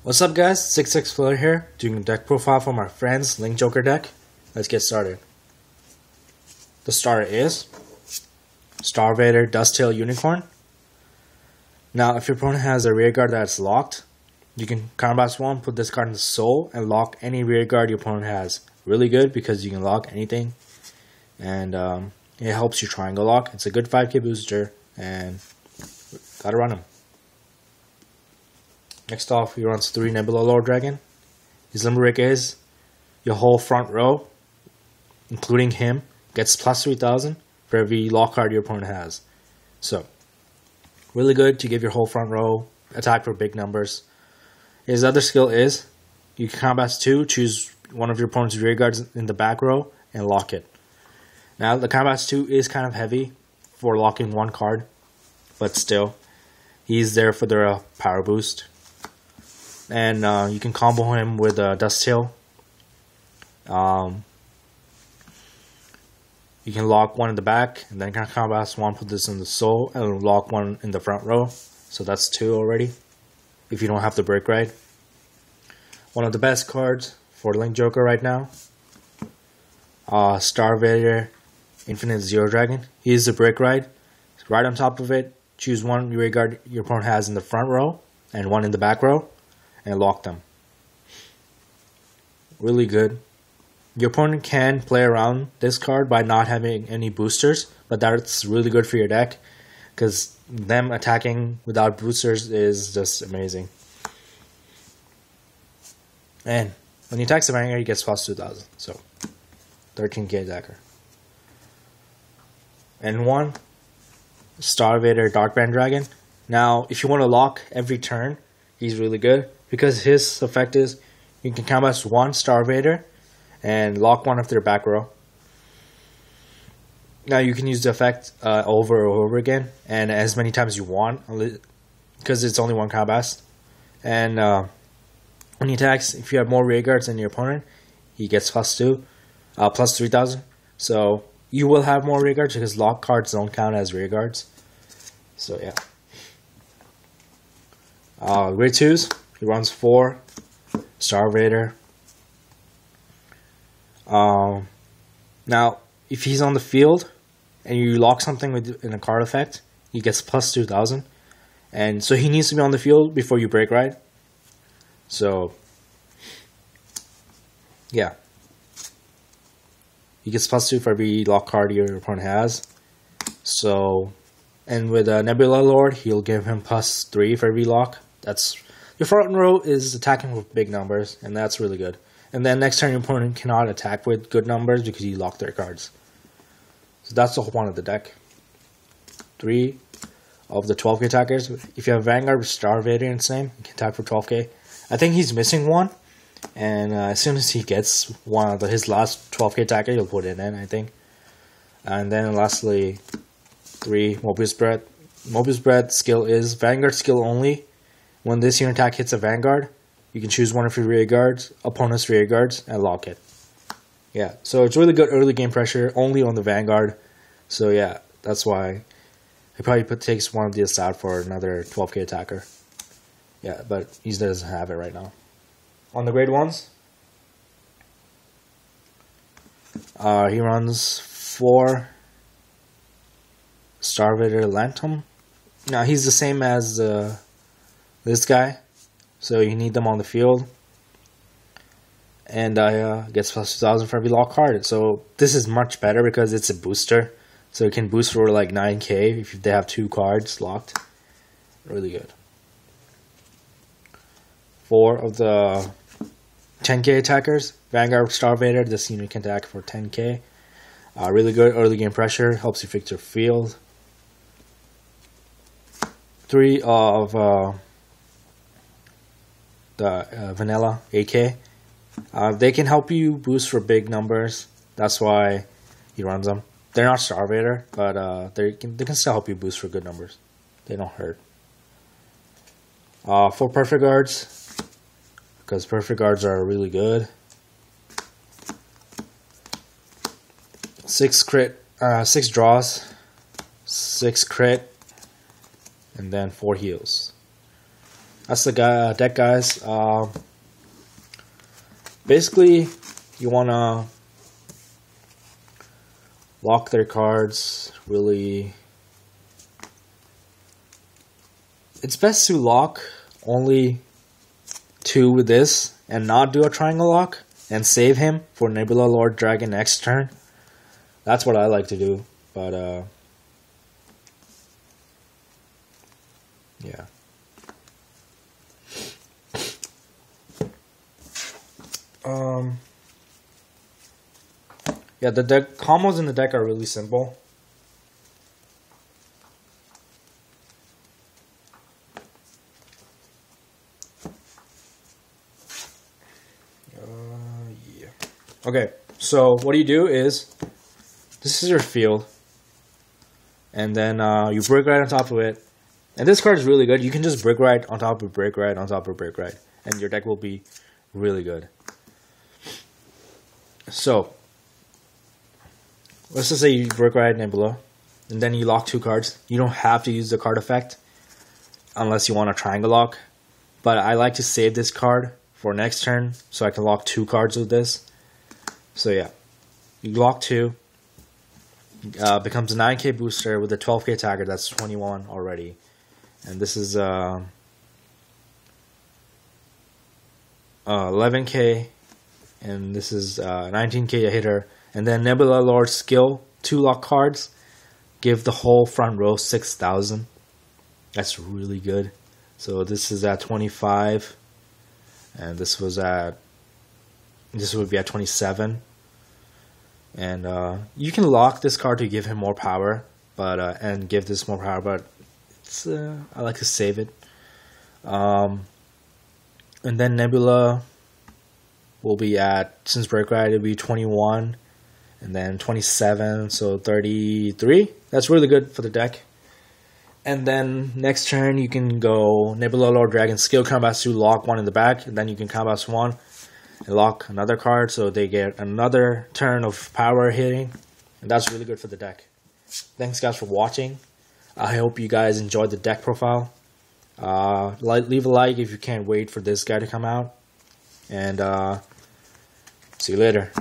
What's up guys, 66 Fleur here, doing a deck profile for my friend's Link Joker deck. Let's get started. The starter is Star-Vader Dusttail Unicorn. Now if your opponent has a rear guard that's locked, you can combat one, put this card in the soul, and lock any rear guard your opponent has. Really good because you can lock anything, and it helps you triangle lock. It's a good 5k booster, and gotta run him. Next off, he runs 3 Nebula Lord Dragon. His limerick is, your whole front row, including him, gets plus 3000 for every lock card your opponent has. So, really good to give your whole front row attack for big numbers. His other skill is, you can combat 2, choose one of your opponent's rear guards in the back row, and lock it. Now, the combat 2 is kind of heavy for locking one card, but still, he's there for the power boost. And you can combo him with Dusttail. You can lock one in the back, and then combat one, put this in the soul, and lock one in the front row. So that's 2 already, if you don't have the break ride. One of the best cards for Link Joker right now. Star-Vader Infinite Zero Dragon. Here's the break ride. Right on top of it, choose one rear guard your opponent has in the front row, and one in the back row, and lock them. Really good. Your opponent can play around this card by not having any boosters, but that's really good for your deck because them attacking without boosters is just amazing. And when he attacks the Vanguard, he gets plus 2000, so 13k attacker. And one Star-Vader Darkband Dragon. Now, if you want to lock every turn, he's really good because his effect is you can combat one Star-Vader and lock one of their back row. Now you can use the effect over and over again and as many times you want because it's only one combat. And when he attacks, if you have more rear guards than your opponent, he gets plus 3000. So you will have more rear guards because lock cards don't count as rear guards. So yeah. Grade 2s, he runs 4 Star-Vader. Now, if he's on the field and you lock something in a card effect, he gets plus 2000. And so he needs to be on the field before you break ride. So, yeah. He gets plus 2 for every lock card your opponent has. So, and with Nebula Lord, he'll give him plus 3 for every lock. That's your front row is attacking with big numbers, and that's really good. And then next turn your opponent cannot attack with good numbers because you lock their cards. So that's the whole point of the deck. 3 of the 12k attackers. If you have Vanguard with Star-Vader in its name, you can attack for 12k. I think he's missing one, and as soon as he gets one of his last 12k attacker, he'll put it in, I think. And then lastly, 3 Mobius Breath. Mobius Breath skill is Vanguard skill only. When this unit attack hits a Vanguard, you can choose one of your rear guards, opponent's rear guards, and lock it. Yeah, so it's really good early game pressure, only on the Vanguard. So yeah, that's why he probably takes one of these out for another 12k attacker. Yeah, but he doesn't have it right now. On the grade 1s, he runs 4 Star-Vader Lantum. Now he's the same as this guy, so you need them on the field. And gets plus 2000 for every lock card. So this is much better because it's a booster. So it can boost for like 9k if they have 2 cards locked. Really good. 4 of the 10k attackers. Vanguard Star-Vader, this unit can attack for 10k. Really good early game pressure, helps you fix your field. 3 of the Vanilla AK. They can help you boost for big numbers. That's why he runs them. They're not Star-Vader, but they can still help you boost for good numbers. They don't hurt. 4 Perfect Guards, because Perfect Guards are really good. 6 draws, 6 crit, and then 4 heals. that's the deck, guys. Basically, you want to lock their cards. Really, it's best to lock only 2 with this and not do a triangle lock and save him for Nebula Lord Dragon next turn. That's what I like to do, but yeah. Yeah, the deck combos in the deck are really simple. Yeah. Okay, so what you do is, this is your field, and then you Brick Ride on top of it. And this card is really good. You can just Brick Ride on top of Brick Ride on top of Brick Ride, and your deck will be really good. So, let's just say you Brick Ride Nebula, and then you lock 2 cards. You don't have to use the card effect unless you want a triangle lock. But I like to save this card for next turn so I can lock 2 cards with this. So yeah, you lock 2. Becomes a 9k booster with a 12k attacker. That's 21 already. And this is 11k. And this is 19k a hitter. And then Nebula Lord skill, 2 lock cards, give the whole front row 6,000. That's really good. So this is at 25, and this would be at 27. And you can lock this card to give him more power, but and give this more power. But it's I like to save it. And then Nebula will be at, since Break Ride, it'll be 21, and then 27, so 33. That's really good for the deck. And then next turn you can go Nebula Lord Dragon skill combats 2, lock 1 in the back, and then you can combats 1 and lock another card, so they get another turn of power hitting, and that's really good for the deck. Thanks guys for watching. I hope you guys enjoyed the deck profile. Leave a like if you can't wait for this guy to come out, and see you later.